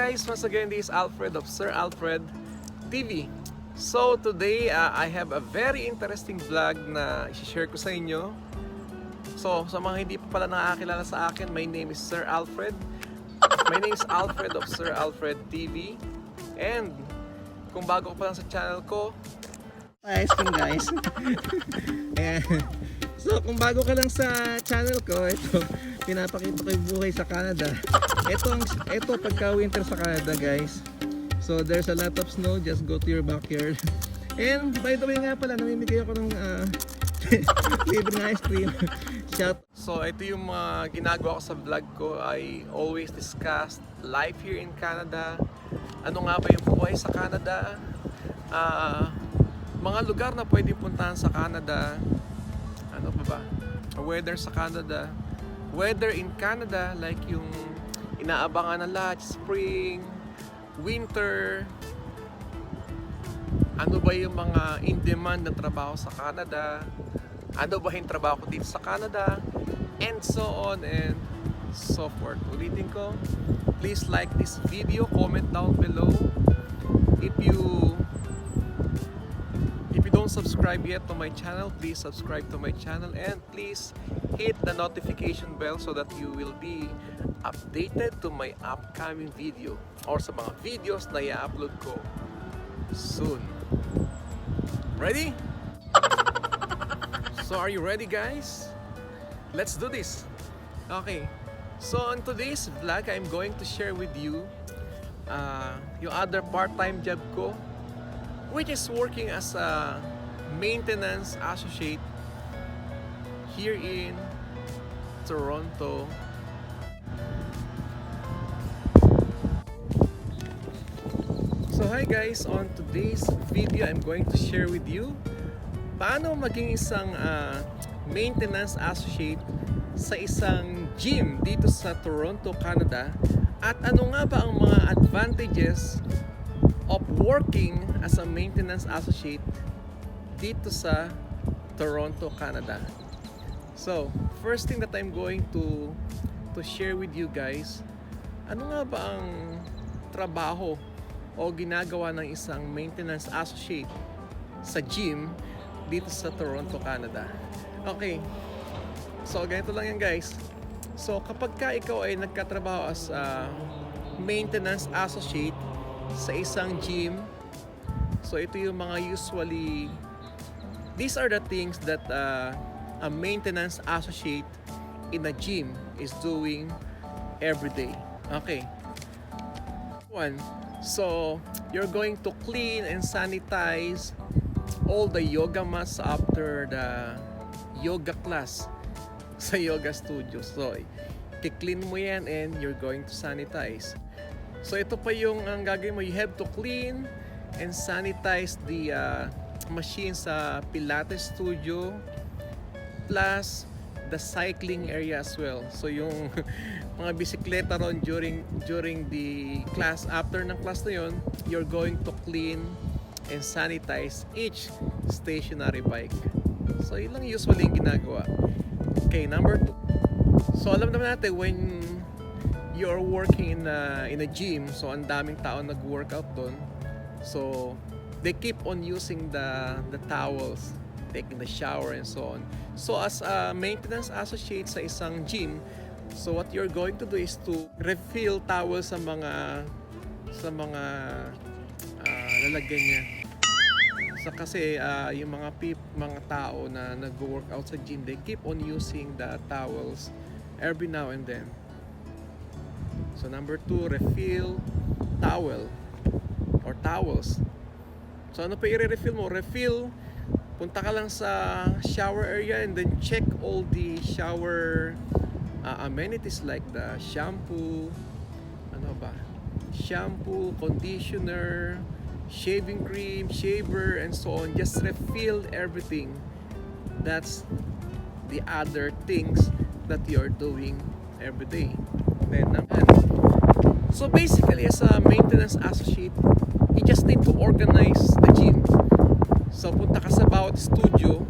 guys, once again this is Alfred of Sir Alfred TV. So today I have a very interesting vlog na i-share ko sa inyo. So sa mga hindi pa pala nakakilala sa akin, my name is Sir Alfred. My name is Alfred of Sir Alfred TV. And kung bago ko pa lang sa channel ko, guys. So kung bago ka lang sa channel ko, ito pinapakita ko yung buhay sa Canada. Ito pagka winter sa Canada, guys. So there's a lot of snow, just go to your backyard. And by the way nga pala, namimigay ako ng libreng ice cream. Shout. So ito yung mga ginagawa ko sa vlog ko. I always discuss life here in Canada. Ano nga ba yung buhay sa Canada? Mga lugar na pwede puntahan sa Canada. Ano pa ba? Weather sa Canada. Weather in Canada, like yung inaabangan na lahat, spring, winter. Ano ba yung mga in-demand na trabaho sa Canada? Ano ba yung trabaho ko dito sa Canada? And so on and so forth. Ulitin ko, please like this video, comment down below. If you don't subscribe yet to my channel, please subscribe to my channel and please hit the notification bell so that you will be updated to my upcoming video or sa mga videos na i-upload ko soon. Ready? So are you ready, guys? Let's do this. Okay. So on today's vlog, I'm going to share with you yung other part-time job ko, which is working as a maintenance associate here in Toronto. So hi guys, on today's video I'm going to share with you paano maging isang maintenance associate sa isang gym dito sa Toronto, Canada, at ano nga ba ang mga advantages of working as a maintenance associate dito sa Toronto, Canada. So, first thing that I'm going to share with you guys, ano nga ba ang trabaho o ginagawa ng isang maintenance associate sa gym dito sa Toronto, Canada. Okay. So, ganito lang yan, guys. So, kapag ka ikaw ay nagkatrabaho as a maintenance associate sa isang gym, so ito yung mga usually, these are the things that a maintenance associate in a gym is doing every day. Okay. One, so you're going to clean and sanitize all the yoga mats after the yoga class sa yoga studio. So i-clean mo yan and you're going to sanitize. So ito pa yung ang gagawin mo, you have to clean and sanitize the machine sa Pilates studio plus the cycling area as well. So yung mga bisikleta ron during the class, after ng class na yun, you're going to clean and sanitize each stationary bike. So yun lang usually yung ginagawa. Okay, number 2. So alam naman natin when you're working in a gym, so ang daming tao nag-workout doon. So they keep on using the towels, taking the shower and so on. So as a maintenance associate sa isang gym, so what you're going to do is to refill towels sa mga lalagyan niya. So kasi yung mga tao na nag-workout sa gym, they keep on using the towels every now and then. So number 2, refill towel or towels. So ano pa i-refill mo? Refill, punta ka lang sa shower area and then check all the shower amenities like the shampoo, shampoo, conditioner, shaving cream, shaver, and so on. Just refill everything. That's the other things that you're doing every day. Then so basically, as a maintenance associate, you just need to organize the gym. So punta ka sa bawat studio,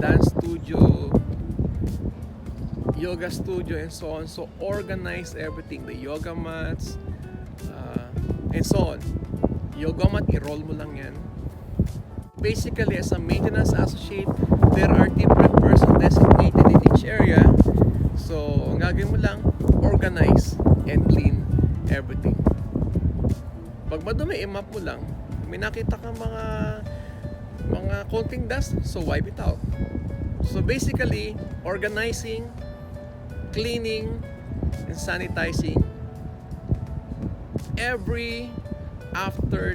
dance studio, yoga studio, and so on. So organize everything, the yoga mats, and so on. Yogomat, i-roll mo lang yan. Basically, as a maintenance associate, there are different persons designated in each area. So, ang gagawin mo lang, organize and clean everything. Pag madumi, i-map mo lang. May nakita kang mga konting dust, so wipe it out. So basically, organizing, cleaning, and sanitizing every after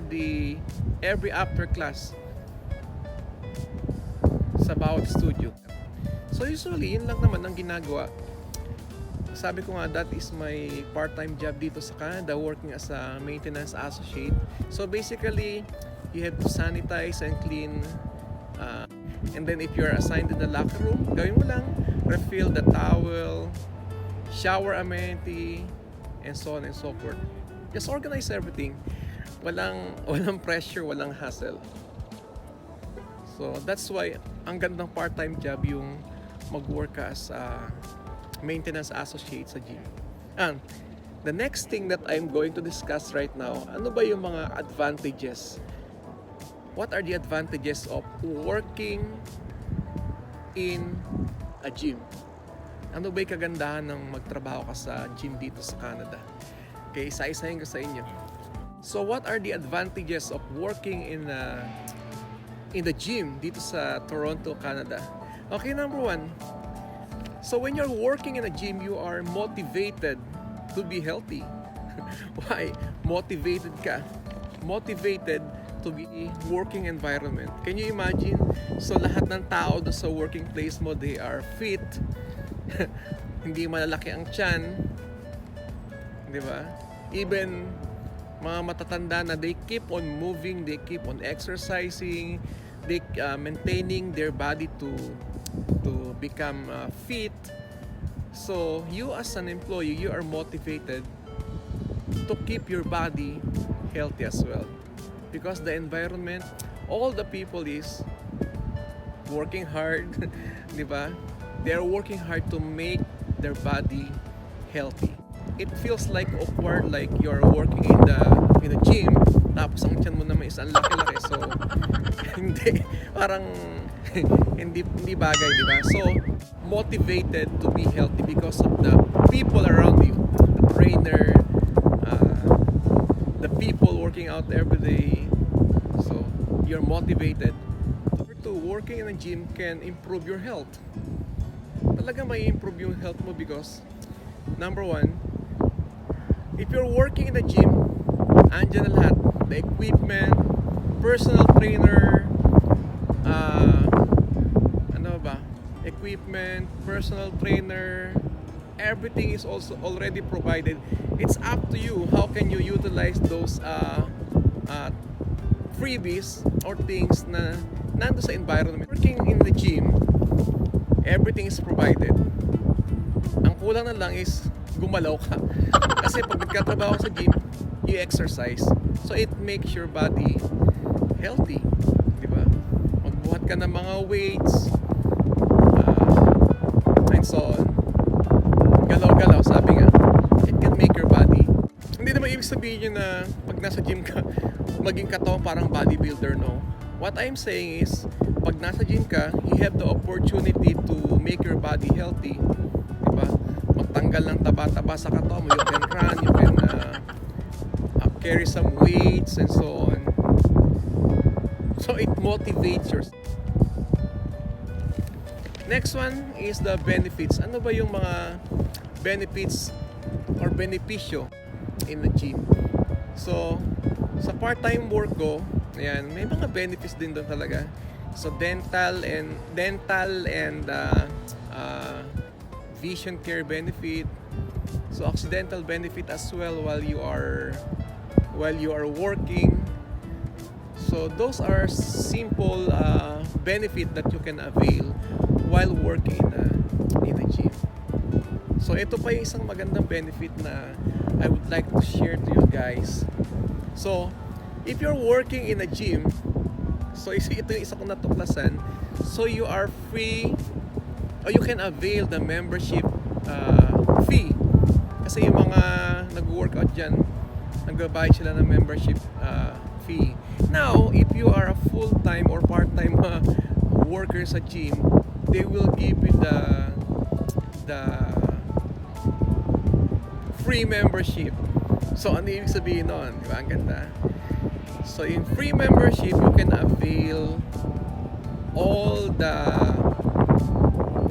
class sa bawat studio. So usually, yun lang naman ang ginagawa. Sabi ko nga, that is my part-time job dito sa Canada, working as a maintenance associate. So basically, you have to sanitize and clean. And then if you're assigned to the locker room, gawin mo lang, refill the towel, shower amenity, and so on and so forth. Just organize everything. Walang pressure, walang hassle. So that's why ang gandang part-time job yung mag-work as maintenance associate sa gym. And the next thing that I'm going to discuss right now, ano ba yung mga advantages? What are the advantages of working in a gym? Ano ba yung kagandahan ng magtrabaho ka sa gym dito sa Canada? Okay, isa-isahin ko sa inyo. So what are the advantages of working in the gym dito sa Toronto, Canada? Okay, number one. So when you're working in a gym, you are motivated to be healthy. Why? Motivated ka. Motivated to be working environment. Can you imagine? So lahat ng tao doon sa working place mo, they are fit. Hindi malalaki ang tiyan. Di ba? Even mga matatanda na they keep on moving, they keep on exercising, they maintaining their body to become fit. So you as an employee, you are motivated to keep your body healthy as well, because the environment, all the people is working hard. Di ba? They are working hard to make their body healthy. It feels like awkward, like you're working in the gym, tapos ang tiyan mo naman is ang laki-laki. So hindi, parang hindi bagay, di ba? So motivated to be healthy because of the people around you, the trainer, the people working out every day. So you're motivated. To working in a gym can improve your health. Talaga may improve yung health mo because number one, if you're working in a gym, andyan na lahat, the equipment, personal trainer, equipment, personal trainer, everything is also already provided. It's up to you how can you utilize those freebies or things na nando sa environment. Working in the gym, everything is provided. Ang kulang na lang is gumalaw ka. Kasi pag nagkatrabaho sa gym, you exercise. So it makes your body healthy. Di ba? Magbuhat ka ng mga weights, and so on. Galaw-galaw, sabi nga, it can make your body. Hindi naman ibig sabihin yun na pag nasa gym ka, maging katawan parang bodybuilder, no? What I'm saying is, pag nasa gym ka, you have the opportunity to make your body healthy. Diba? Magtanggal ng taba-taba sa katawan mo. You can run, you can carry some weights and so on. So it motivates yourself. Next one is the benefits. Ano ba yung mga benefits or benepisyo in the gym? So, sa part-time work ko, ayan, may mga benefits din doon talaga. So, dental and vision care benefit. So, accidental benefit as well while you are working. So, those are simple benefit that you can avail while working in a gym. So ito pa yung isang magandang benefit na I would like to share to you guys. So if you're working in a gym, so ito yung isa kong natuklasan, so you are free or you can avail the membership fee. Kasi yung mga nag-workout dyan, nagbabayad sila ng membership fee. Now, if you are a full-time or part-time worker sa gym, they will give you the free membership. So, ano ibig sabihin nun? Di ba? Ang ganda. So, in free membership, you can avail all the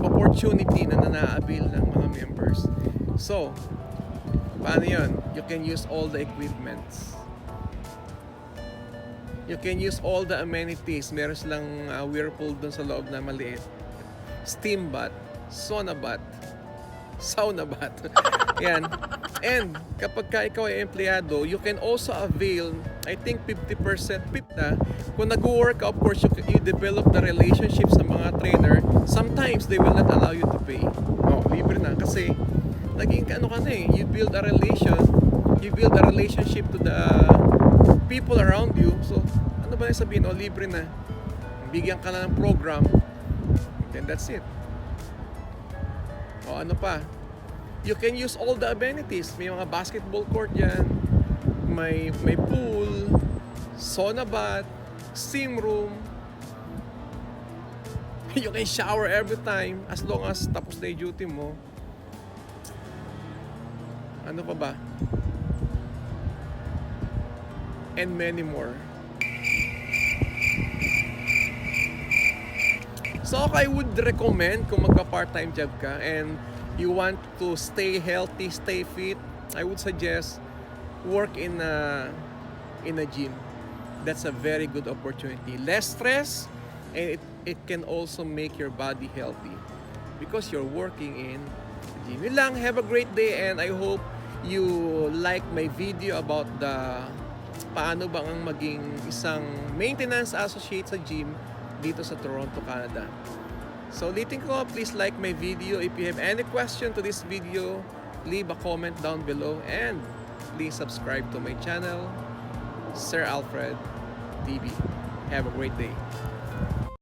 opportunity na na-avail ng mga members. So, paano yun? You can use all the equipments. You can use all the amenities. Meron silang whirlpool dun sa loob na maliit. Steam bath, sauna bath, yan. And kapag ka ikaw ay empleyado, you can also avail, I think 50% na. Kung nag-work, of course, you develop the relationship sa mga trainer. Sometimes they will not allow you to pay. Oh, libre na kasi naging ano ka na eh. You build a relationship to the people around you. So, ano ba yung sabihin? Oh, libre na. Bigyan ka na ng program. Then that's it. O ano pa? You can use all the amenities. May mga basketball court dyan. May pool, sauna bath, steam room. You can shower every time as long as tapos na yung duty mo. Ano pa ba? And many more. So I would recommend kung magpa-part-time job ka and you want to stay healthy, stay fit, I would suggest work in a gym. That's a very good opportunity. Less stress, and it can also make your body healthy because you're working in a gym. Yun lang, have a great day, and I hope you like my video about the paano bang ang maging isang maintenance associate sa gym dito sa Toronto, Canada. So ulitin ko, please like my video. If you have any question to this video, leave a comment down below and please subscribe to my channel, Sir Alfred TV. Have a great day.